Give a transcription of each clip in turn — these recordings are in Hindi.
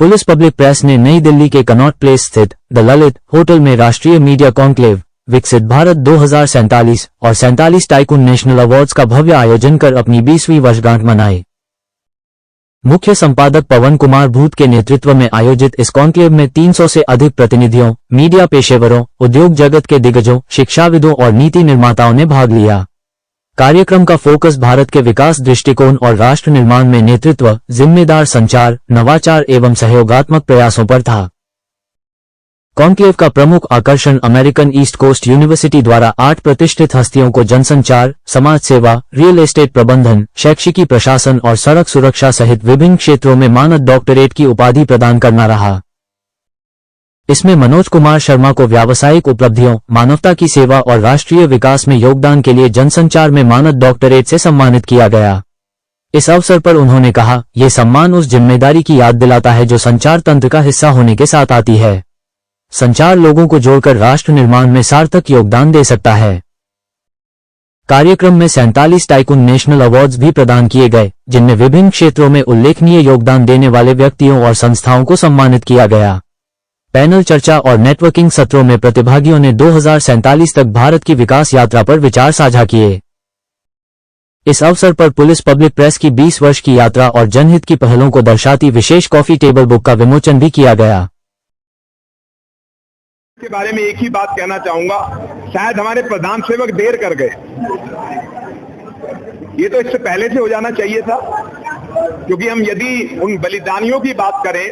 पुलिस पब्लिक प्रेस ने नई दिल्ली के कनॉट प्लेस स्थित द ललित होटल में राष्ट्रीय मीडिया कॉन्क्लेव विकसित भारत 2047 और 47 टाइकून नेशनल अवार्ड्स का भव्य आयोजन कर अपनी 20वीं वर्षगांठ मनाई। मुख्य संपादक पवन कुमार भूत के नेतृत्व में आयोजित इस कॉन्क्लेव में 300 से अधिक प्रतिनिधियों, मीडिया पेशेवरों, उद्योग जगत के दिग्गजों, शिक्षाविदों और नीति निर्माताओं ने भाग लिया। कार्यक्रम का फोकस भारत के विकास दृष्टिकोण और राष्ट्र निर्माण में नेतृत्व, जिम्मेदार संचार, नवाचार एवं सहयोगात्मक प्रयासों पर था। कॉन्क्लेव का प्रमुख आकर्षण अमेरिकन ईस्ट कोस्ट यूनिवर्सिटी द्वारा 8 प्रतिष्ठित हस्तियों को जनसंचार, समाज सेवा, रियल एस्टेट प्रबंधन, शैक्षिकी प्रशासन और सड़क सुरक्षा सहित विभिन्न क्षेत्रों में मानद डॉक्टरेट की उपाधि प्रदान करना रहा। इसमें मनोज कुमार शर्मा को व्यावसायिक उपलब्धियों, मानवता की सेवा और राष्ट्रीय विकास में योगदान के लिए जनसंचार में मानद डॉक्टरेट से सम्मानित किया गया। इस अवसर पर उन्होंने कहा, ये सम्मान उस जिम्मेदारी की याद दिलाता है जो संचार तंत्र का हिस्सा होने के साथ आती है। संचार लोगों को जोड़कर राष्ट्र निर्माण में सार्थक योगदान दे सकता है। कार्यक्रम में 47 टाइकून नेशनल अवार्ड्स भी प्रदान किए गए, जिनमें विभिन्न क्षेत्रों में उल्लेखनीय योगदान देने वाले व्यक्तियों और संस्थाओं को सम्मानित किया गया। पैनल चर्चा और नेटवर्किंग सत्रों में प्रतिभागियों ने 2047 तक भारत की विकास यात्रा पर विचार साझा किए। इस अवसर पर पुलिस पब्लिक प्रेस की 20 वर्ष की यात्रा और जनहित की पहलों को दर्शाती विशेष कॉफी टेबल बुक का विमोचन भी किया गया। के बारे में एक ही बात कहना चाहूंगा, शायद हमारे प्रधान सेवक देर कर गए। ये तो इससे पहले से हो जाना चाहिए था, क्योंकि हम यदि उन बलिदानियों की बात करें,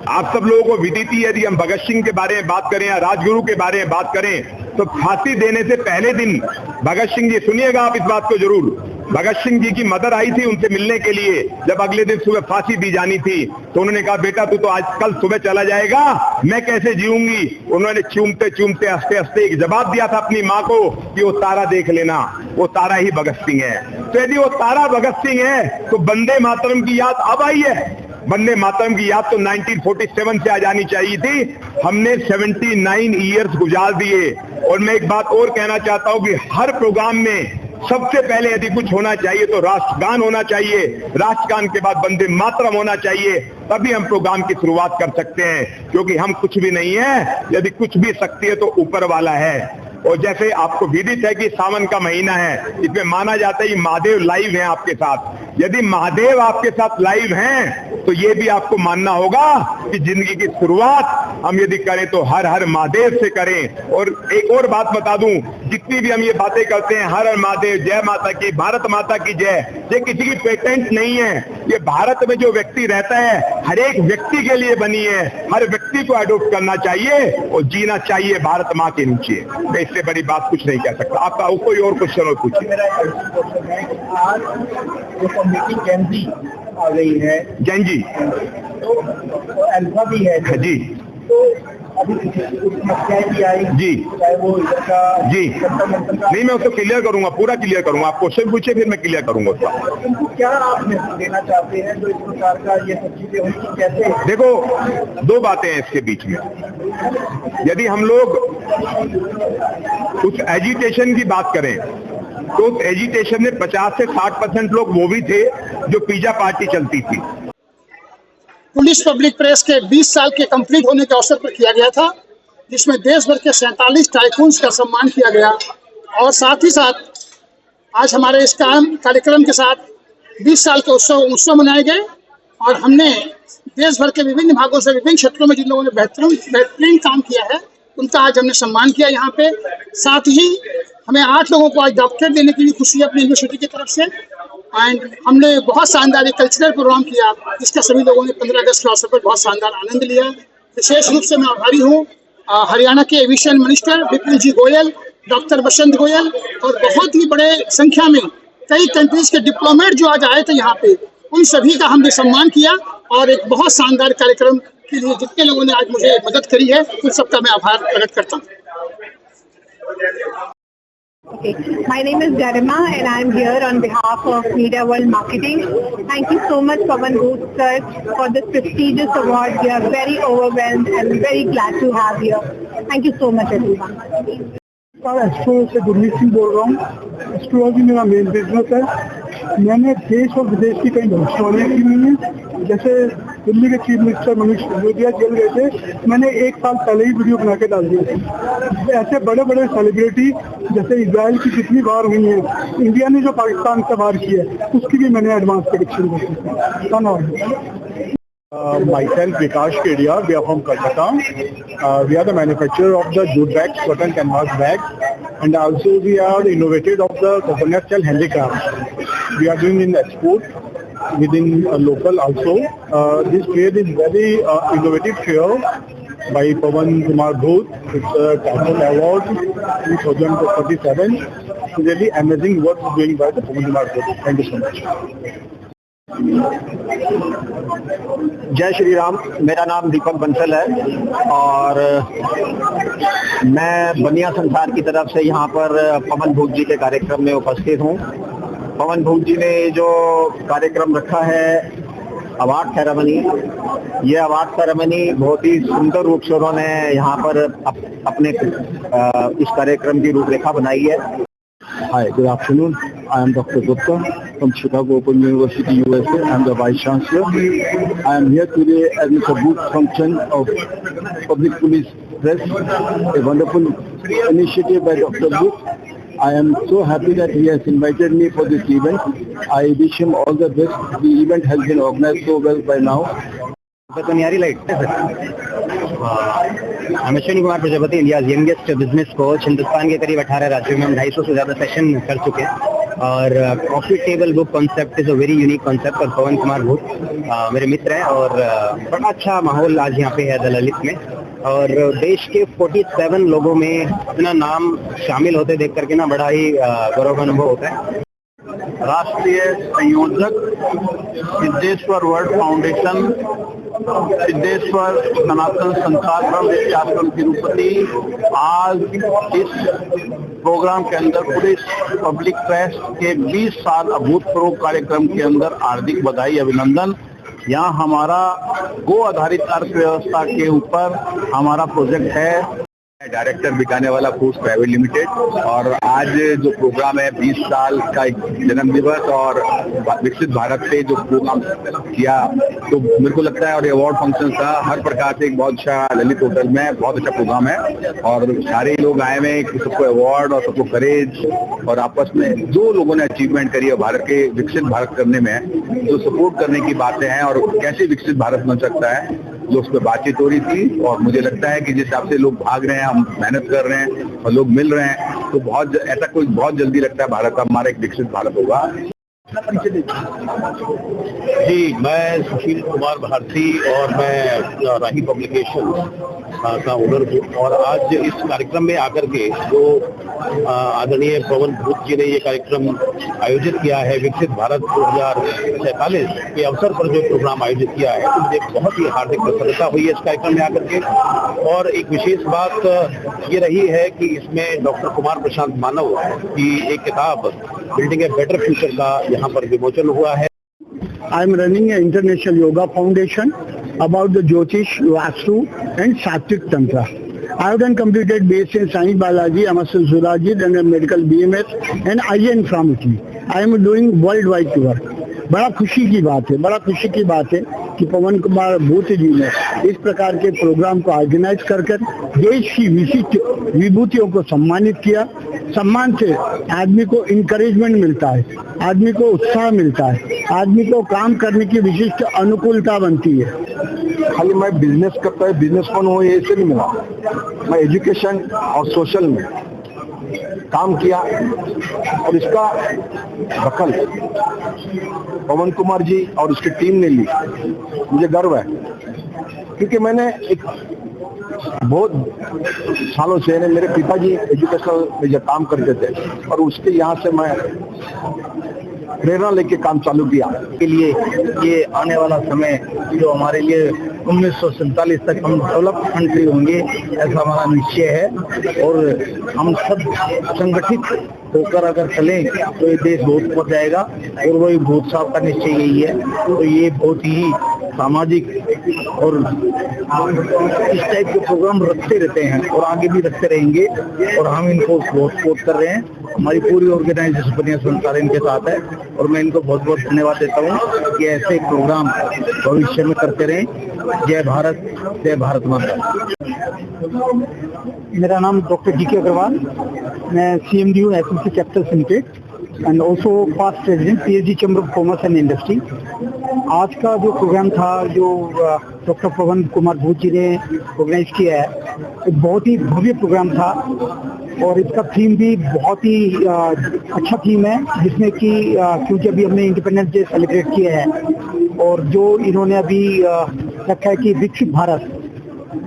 आप सब लोगों को विदित ही, यदि हम भगत सिंह के बारे में बात करें या राजगुरु के बारे में बात करें, तो फांसी देने से पहले दिन भगत सिंह जी, सुनिएगा आप इस बात को जरूर, भगत सिंह जी की मदर आई थी उनसे मिलने के लिए। जब अगले दिन सुबह फांसी दी जानी थी तो उन्होंने कहा, बेटा तू तो आज कल सुबह चला जाएगा, मैं कैसे जीऊंगी। उन्होंने चूमते चूमते हंसते हंसते एक जवाब दिया था अपनी माँ को कि वो तारा देख लेना, वो तारा ही भगत सिंह है। तो यदि वो तारा भगत सिंह है तो वंदे मातरम की याद अब आई है। वंदे मातरम की याद तो 1947 से आ जानी चाहिए थी। हमने 79 ईयर्स गुजार दिए। और मैं एक बात और कहना चाहता हूं कि हर प्रोग्राम में सबसे पहले यदि कुछ होना चाहिए तो राष्ट्रगान होना चाहिए, राष्ट्रगान के बाद वंदे मातरम होना चाहिए, तभी हम प्रोग्राम की शुरुआत कर सकते हैं। क्योंकि हम कुछ भी नहीं है, यदि कुछ भी शक्ति है तो ऊपर वाला है। और जैसे आपको विदित है कि सावन का महीना है, इसमें माना जाता है कि महादेव लाइव हैं आपके साथ। यदि महादेव आपके साथ लाइव हैं तो ये भी आपको मानना होगा कि जिंदगी की शुरुआत हम यदि करें तो हर हर महादेव से करें। और एक और बात बता दूं, जितनी भी हम ये बातें करते हैं, हर हर महादेव, जय माता की, भारत माता की जय, ये किसी की पेटेंट नहीं है। ये भारत में जो व्यक्ति रहता है हर एक व्यक्ति के लिए बनी है। हर व्यक्ति को अडॉप्ट करना चाहिए और जीना चाहिए भारत माँ के नीचे। मैं इससे बड़ी बात कुछ नहीं कह सकता। आपका कोई और क्वेश्चन हो पूछिए। आ गई है जैन जी, तो अल्फा भी है जी, तो अभी समस्याएं भी आई जी, चाहे वो इधर का जी, नहीं मैं उसको क्लियर करूंगा, पूरा क्लियर करूंगा। आप क्वेश्चन पूछिए फिर मैं क्लियर करूंगा उसका। इनको क्या आप मैसेज देना चाहते हैं जो इस प्रकार का ये सब चीजें उनकी कैसे? देखो, दो बातें हैं इसके बीच में। यदि हम लोग उस एजिटेशन की बात करें तो उस एजिटेशन में 50 से 60% लोग वो भी थे जो पिज्जा पार्टी चलती थी। पुलिस पब्लिक प्रेस के 20 साल के कंप्लीट होने के अवसर पर किया गया था, जिसमें देश भर के 47 टाइकून्स का सम्मान किया गया। और साथ ही साथ आज हमारे इस कार्यक्रम के साथ 20 साल के उत्सव मनाए गए और हमने देश भर के विभिन्न भागों से, विभिन्न क्षेत्रों में जिन लोगों ने बेहतरीन काम किया है, उनका आज हमने सम्मान किया यहाँ पे। साथ ही हमें 8 लोगों को आज डॉक्टरेट देने की भी खुशी है अपनी यूनिवर्सिटी की तरफ से। एंड हमने बहुत शानदार एक कल्चरल प्रोग्राम किया, जिसका सभी लोगों ने 15 अगस्त के अवसर पर बहुत शानदार आनंद लिया। विशेष रूप से मैं आभारी हूँ हरियाणा के एविएशन मिनिस्टर विपिन जी गोयल, डॉक्टर बसंत गोयल और बहुत ही बड़े संख्या में कई कंट्रीज के डिप्लोमेट जो आज आए थे यहाँ पे, उन सभी का हमने सम्मान किया। और एक बहुत शानदार कार्यक्रम के लिए जितने लोगों ने आज मुझे मदद करी है, उन सबका मैं आभार प्रकट करता हूँ। Okay. My name is Garima and I am here on behalf of Media World Marketing. Thank you so much, Pawan Booth sir, for this prestigious award. We are very overwhelmed and very glad to have you. Thank you so much, everyone. Astro से गुरमीत सिंह बोल रहा हूँ। एस्ट्रोलॉजी मेरा मेन बिजनेस है। मैंने देश और विदेश की कई भविष्यवाणियाँ की हुई हैं, जैसे दिल्ली के chief minister Manish Sisodia jail गए थे, मैंने 1 साल पहले ही वीडियो बना के डाल दिया था। ऐसे बड़े बड़े सेलिब्रिटी जैसे इजराइल की जितनी बार हुई है, इंडिया ने जो पाकिस्तान से बार की है, उसकी भी मैंने एडवांस प्रेडिक्शन दी थी। धन्यवाद। Myself, Vikash Kedia, we are from Kolkata. We are the manufacturer of the jute bags, cotton canvas bags, and also we are innovated of the coconut shell handicraft. We are doing in export within local also. This fair is very innovative fair by Pawan Kumar Bhoot. It's a Tycoon Award 2047. It's really amazing work doing by the Pawan Kumar Bhoot. Thank you so much. जय श्री राम। मेरा नाम दीपक बंसल है और मैं बनिया संसार की तरफ से यहाँ पर पवन भूत जी के कार्यक्रम में उपस्थित हूँ। पवन भूत जी ने जो कार्यक्रम रखा है अवार्ड सेरेमनी, ये अवार्ड सेरेमनी बहुत ही सुंदर रूप से उन्होंने यहाँ पर अपने इस कार्यक्रम की रूपरेखा बनाई है। Hi, good afternoon. I am Dr. Gupta from Chicago Open University, USA. I am the Vice Chancellor. I am here today as a booth function of Public Police Press, a wonderful initiative by Dr. Booth. I am so happy that he has invited me for this event. I wish him all the best. The event has been organized so well by now. Ashwini Kumar Prajapati, India youngest business coach. Hindustan के करीब 18 राज्यों में हम 250 से ज्यादा सेशन कर चुके हैं और coffee table book concept is a very unique concept. और पवन कुमार भूत मेरे मित्र हैं और बड़ा अच्छा माहौल आज यहाँ पे है द ललित में। और देश के 47 लोगों में अपना नाम शामिल होते देख करके ना बड़ा ही गौरव अनुभव होता है। राष्ट्रीय संयोजक सिद्धेश्वर वर्ल्ड फाउंडेशन, सिद्धेश्वर सनातन संसार ब्रह्म आश्रम तिरुपति आज इस प्रोग्राम के अंदर पूरे पब्लिक प्रेस के 20 साल अभूतपूर्व कार्यक्रम के अंदर हार्दिक बधाई, अभिनंदन। यहाँ हमारा गो आधारित अर्थव्यवस्था के ऊपर हमारा प्रोजेक्ट है। डायरेक्टर बिकानेवाला फूड्स प्राइवेट लिमिटेड और आज जो प्रोग्राम है 20 साल का एक जन्म दिवस और विकसित भारत पे जो प्रोग्राम किया, तो मेरे को लगता है और अवार्ड फंक्शन था हर प्रकार से एक बहुत अच्छा ललित होटल में बहुत अच्छा प्रोग्राम है और सारे लोग आए हुए हैं, सबको अवार्ड और सबको करेज और आपस में जो लोगों ने अचीवमेंट करी है भारत के विकसित भारत करने में जो सपोर्ट करने की बातें हैं और कैसे विकसित भारत बन सकता है जो उस पर बातचीत हो रही थी। और मुझे लगता है कि जिस हिसाब से लोग भाग रहे हैं, हम मेहनत कर रहे हैं और लोग मिल रहे हैं, तो बहुत ऐसा कोई बहुत जल्दी लगता है भारत का हमारा एक विकसित भारत होगा। जी, मैं सुशील कुमार भारती और मैं राही पब्लिकेशन का ओनर हूँ और आज इस कार्यक्रम में आकर के जो आदरणीय पवन भूत जी ने ये कार्यक्रम आयोजित किया है विकसित भारत 2047 के अवसर पर जो प्रोग्राम आयोजित किया है, तो मुझे बहुत ही हार्दिक प्रसन्नता हुई है इस कार्यक्रम में आकर के। और एक विशेष बात ये रही है कि इसमें डॉक्टर कुमार प्रशांत मानव की एक किताब बिल्डिंग ए बेटर फ्यूचर का यहाँ पर विमोचन हुआ है। I am running an international yoga foundation about the Jyotish, Vastu and Sattvic Tantra. I have done completed BSc in Science Biology, Master Zoology, then a medical BMS and IN Pharmacy. I am doing worldwide tour. बड़ा खुशी की बात है कि पवन कुमार भूत जी ने इस प्रकार के प्रोग्राम को ऑर्गेनाइज कर देश की विशिष्ट विभूतियों को सम्मानित किया। सम्मान से आदमी को इंकरेजमेंट मिलता है, आदमी को उत्साह मिलता है, आदमी को काम करने की विशिष्ट अनुकूलता बनती है। खाली मैं बिजनेस करता है, बिजनेसमैन हूँ ये से नहीं मिला, मैं एजुकेशन और सोशल में काम किया और इसका दखल पवन कुमार जी और उसकी टीम ने ली। मुझे गर्व है क्योंकि मैंने एक बहुत सालों से मेरे पिताजी एजुकेशनल में जो काम करते थे और उसके यहाँ से मैं प्रेरणा लेके काम चालू किया के लिए ये आने वाला समय जो हमारे लिए 1947 तक हम डेवलप कंट्री होंगे ऐसा हमारा निश्चय है और हम सब संगठित होकर अगर चलें तो ये देश बहुत ऊपर जाएगा और वही भूत साहब का निश्चय यही है। तो ये बहुत ही सामाजिक और इस टाइप के प्रोग्राम रखते रहते हैं और आगे भी रखते रहेंगे और हम इनको बहुत सपोर्ट कर रहे हैं। हमारी पूरी ऑर्गेनाइजेशन सारे इनके साथ है और मैं इनको बहुत बहुत धन्यवाद देता हूँ कि ऐसे प्रोग्राम भविष्य में करते रहें। जय भारत माता। मेरा नाम डॉक्टर जी के अग्रवाल, मैं CMD हूँ SMC capital limited and also past president PSG chamber of commerce and industry. आज का जो प्रोग्राम था जो डॉक्टर पवन कुमार भूत जी ने ऑर्गेनाइज किया है, एक बहुत ही भव्य प्रोग्राम था और इसका थीम भी बहुत ही अच्छा थीम है, जिसमें कि क्योंकि अभी हमने इंडिपेंडेंस डे सेलिब्रेट किया है और जो इन्होंने अभी रखा है कि विकसित भारत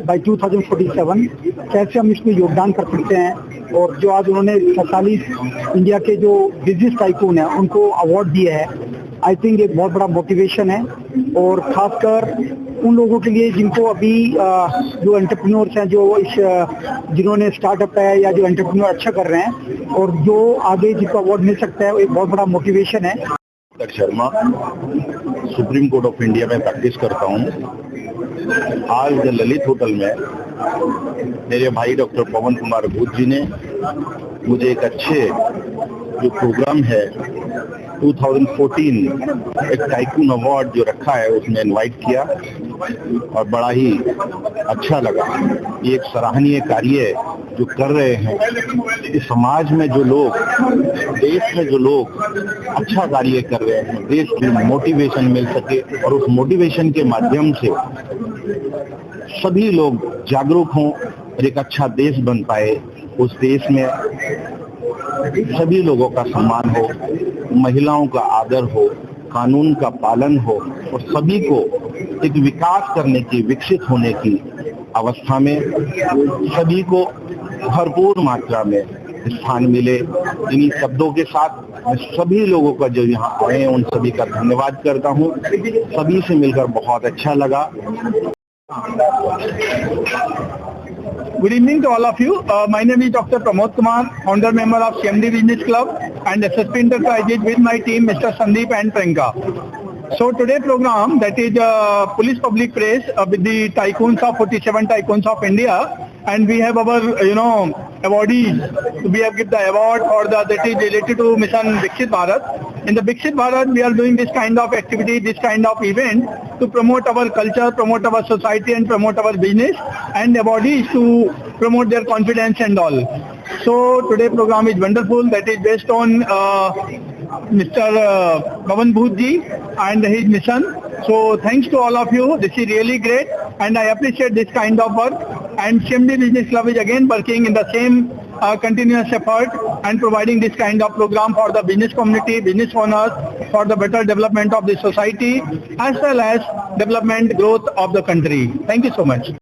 बाय 2047 कैसे हम इसमें योगदान कर सकते हैं, और जो आज उन्होंने 47 इंडिया के जो बिजनेस टाइकून है उनको अवार्ड दिया है, आई थिंक एक बहुत बड़ा मोटिवेशन है। और खासकर उन लोगों के लिए जिनको अभी जो एंटरप्रेन्योर्स हैं, जो जिन्होंने स्टार्टअप है या जो एंटरप्रेन्योर अच्छा कर रहे हैं और जो आगे जिनको अवार्ड मिल सकता है, एक बहुत बड़ा मोटिवेशन है। Sharma, supreme court of India में प्रैक्टिस करता हूँ। आज ललित होटल में मेरे भाई डॉक्टर पवन कुमार भूत जी ने मुझे एक अच्छे जो प्रोग्राम है 2014 एक टाइकून अवार्ड जो रखा है उसमें इनवाइट किया और बड़ा ही अच्छा लगा। ये एक सराहनीय कार्य जो कर रहे हैं, इस समाज में जो लोग, देश में जो लोग अच्छा कार्य कर रहे हैं, देश की मोटिवेशन मिल सके और उस मोटिवेशन के माध्यम से सभी लोग जागरूक हों और एक अच्छा देश बन पाए। उस देश में सभी लोगों का सम्मान हो, महिलाओं का आदर हो, कानून का पालन हो और सभी को एक विकास करने की, विकसित होने की अवस्था में सभी को भरपूर मात्रा में स्थान मिले। इन्हीं शब्दों के साथ मैं सभी लोगों का जो यहाँ आए हैं उन सभी का धन्यवाद करता हूँ। सभी से मिलकर बहुत अच्छा लगा। Good evening to all of you. My name is Dr. Pramod Kumar, founder member of CMD Business Club and SSP Enterprises with my team Mr. Sandeep and Priyanka. So today program, that is police public press with the tycoons of 47 tycoons of India, and we have our awardees. We have given the award for that is related to Mission Viksit Bharat. In the Viksit Bharat, we are doing this kind of activity, this kind of event to promote our culture, promote our society and promote our business, and awardees to promote their confidence and all. So today program is wonderful. That is based on Mr. Pawan Bhoot ji and his mission. So thanks to all of you. This is really great and I appreciate this kind of work. And CMD Business Club is again working in the same continuous effort and providing this kind of program for the business community, business owners, for the better development of the society as well as development growth of the country. Thank you so much.